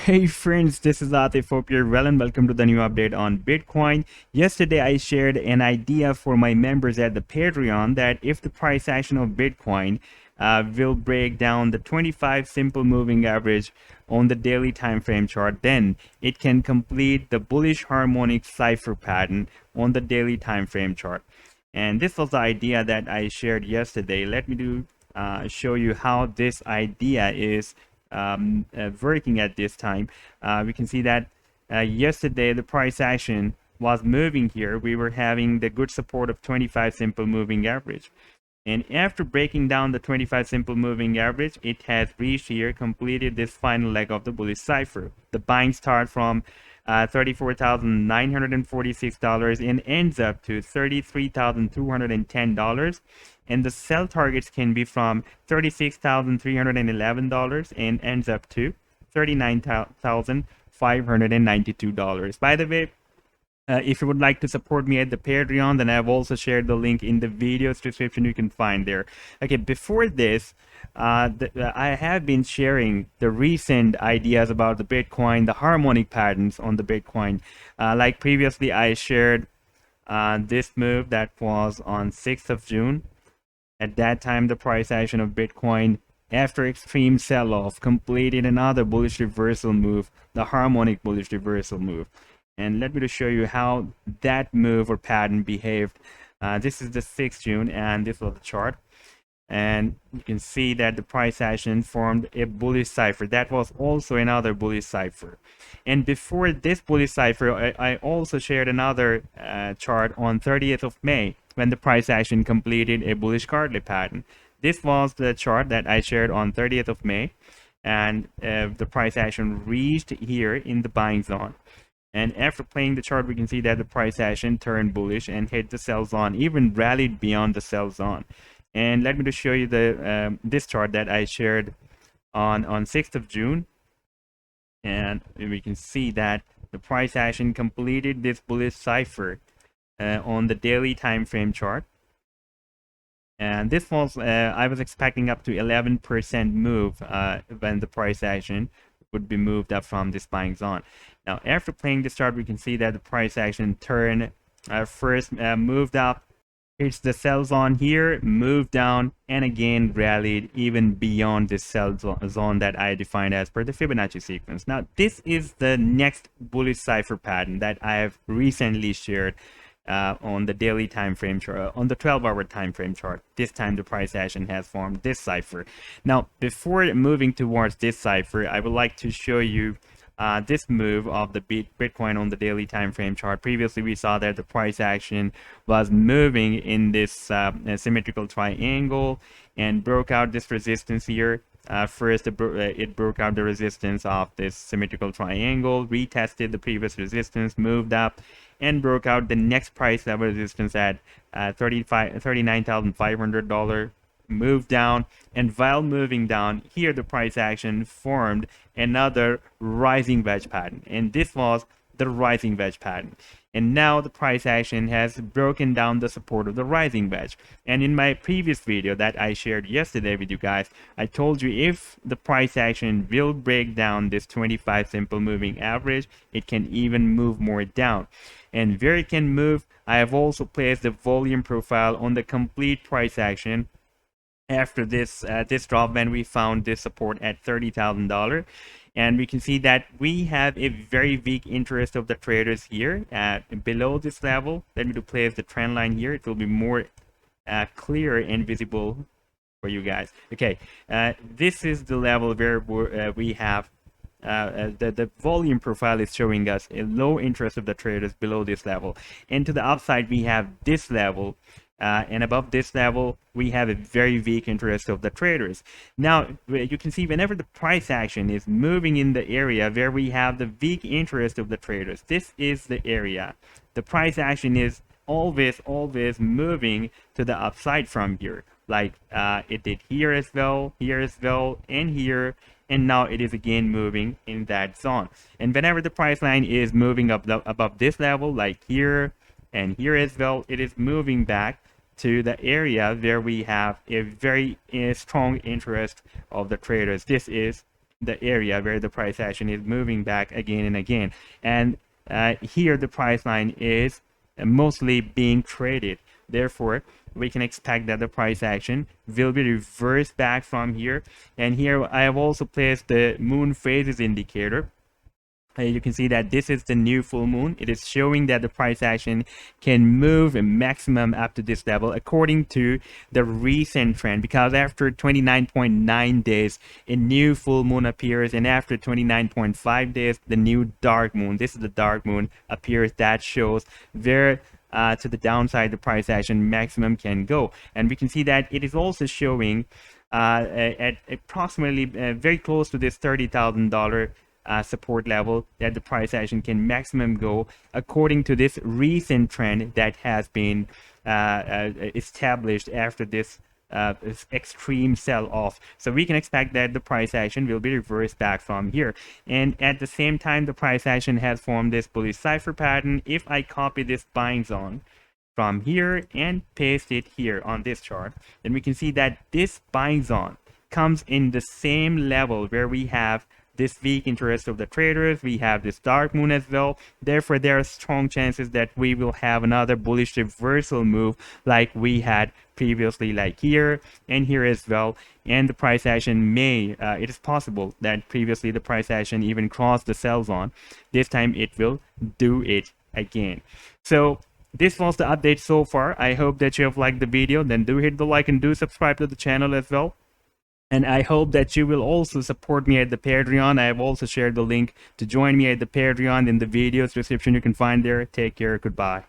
Hey friends, this is Atif. Hope you're well and welcome to the new update on Bitcoin. Yesterday I shared an idea for my members at the Patreon that if the price action of Bitcoin will break down the 25 simple moving average on the daily time frame chart, then it can complete the bullish harmonic cipher pattern on the daily time frame chart. And this was the idea that I shared yesterday. Let me show you how this idea is working at this time. We can see that yesterday the price action was moving here. We were having the good support of 25 simple moving average. And after breaking down the 25 simple moving average, it has reached here, completed this final leg of the bullish cipher. The buying start from $34,946 and ends up to $33,210. And the sell targets can be from $36,311 and ends up to $39,592. By the way, if you would like to support me at the Patreon, then I've also shared the link in the video's description. You can find there. Okay, before this, I have been sharing the recent ideas about the Bitcoin, the harmonic patterns on the Bitcoin. Like previously, I shared this move that was on 6th of June. At that time, the price action of Bitcoin after extreme sell-off completed another bullish reversal move, the harmonic bullish reversal move. And let me just show you how that move or pattern behaved. This is the 6th June, and this was the chart. And you can see that the price action formed a bullish cipher. That was also another bullish cipher. And before this bullish cipher, I also shared another chart on 30th of May when the price action completed a bullish candle pattern. This was the chart that I shared on 30th of May. And the price action reached here in the buying zone. And after playing the chart, we can see that the price action turned bullish and hit the sell zone, even rallied beyond the sell zone. And let me just show you the this chart that I shared on 6th of June. And we can see that the price action completed this bullish cipher on the daily time frame chart. And this was, I was expecting up to 11% move when the price action would be moved up from this buying zone. Now, after playing this chart, we can see that the price action turned first moved up, hits the sell zone here, moved down, and again rallied even beyond this sell zone that I defined as per the Fibonacci sequence. Now, this is the next bullish cipher pattern that I have recently shared on the daily time frame chart, on the 12-hour time frame chart. This time the price action has formed this cipher. Now, before moving towards this cipher, I would like to show you this move of the Bitcoin on the daily time frame chart. Previously, we saw that the price action was moving in this symmetrical triangle and broke out this resistance here. First, it broke out the resistance of this symmetrical triangle, retested the previous resistance, moved up, and broke out the next price level resistance at $39,500. Moved down, and while moving down here, the price action formed another rising wedge pattern, and this was the rising wedge pattern. And now the price action has broken down the support of the rising wedge. And in my previous video that I shared yesterday with you guys, I told you if the price action will break down this 25 simple moving average, it can even move more down. And where it can move, I have also placed the volume profile on the complete price action after this drop when we found this support at $30,000. And we can see that we have a very weak interest of the traders here at below this level. Let me place the trend line here. It will be more clear and visible for you guys. Okay, this is the level where we have the volume profile is showing us a low interest of the traders below this level. And to the upside, we have this level. And above this level, we have a very weak interest of the traders. Now, you can see whenever the price action is moving in the area where we have the weak interest of the traders, this is the area. The price action is always moving to the upside from here. Like it did here as well, and here. And now it is again moving in that zone. And whenever the price line is moving up above this level, like here and here as well, it is moving back to the area where we have a very strong interest of the traders. This is the area where the price action is moving back again and again. And here the price line is mostly being traded. Therefore, we can expect that the price action will be reversed back from here. And here I have also placed the moon phases indicator. You can see that this is the new full moon. It is showing that the price action can move a maximum up to this level according to the recent trend, because after 29.9 days a new full moon appears, and after 29.5 days the new dark moon, this is the dark moon, appears. That shows where to the downside the price action maximum can go. And we can see that it is also showing at approximately very close to this $30,000 support level that the price action can maximum go according to this recent trend that has been established after this extreme sell-off. So we can expect that the price action will be reversed back from here. And at the same time, the price action has formed this bullish cipher pattern. If I copy this buying zone from here and paste it here on this chart, then we can see that this buying zone comes in the same level where we have this weak interest of the traders. We have this dark moon as well. Therefore, there are strong chances that we will have another bullish reversal move like we had previously, like here and here as well. And the price action may, it is possible that previously the price action even crossed the sell zone. This time it will do it again. So this was the update so far. I hope that you have liked the video. Then do hit the like and do subscribe to the channel as well. And I hope that you will also support me at the Patreon. I have also shared the link to join me at the Patreon in the video's description. You can find there. Take care. Goodbye.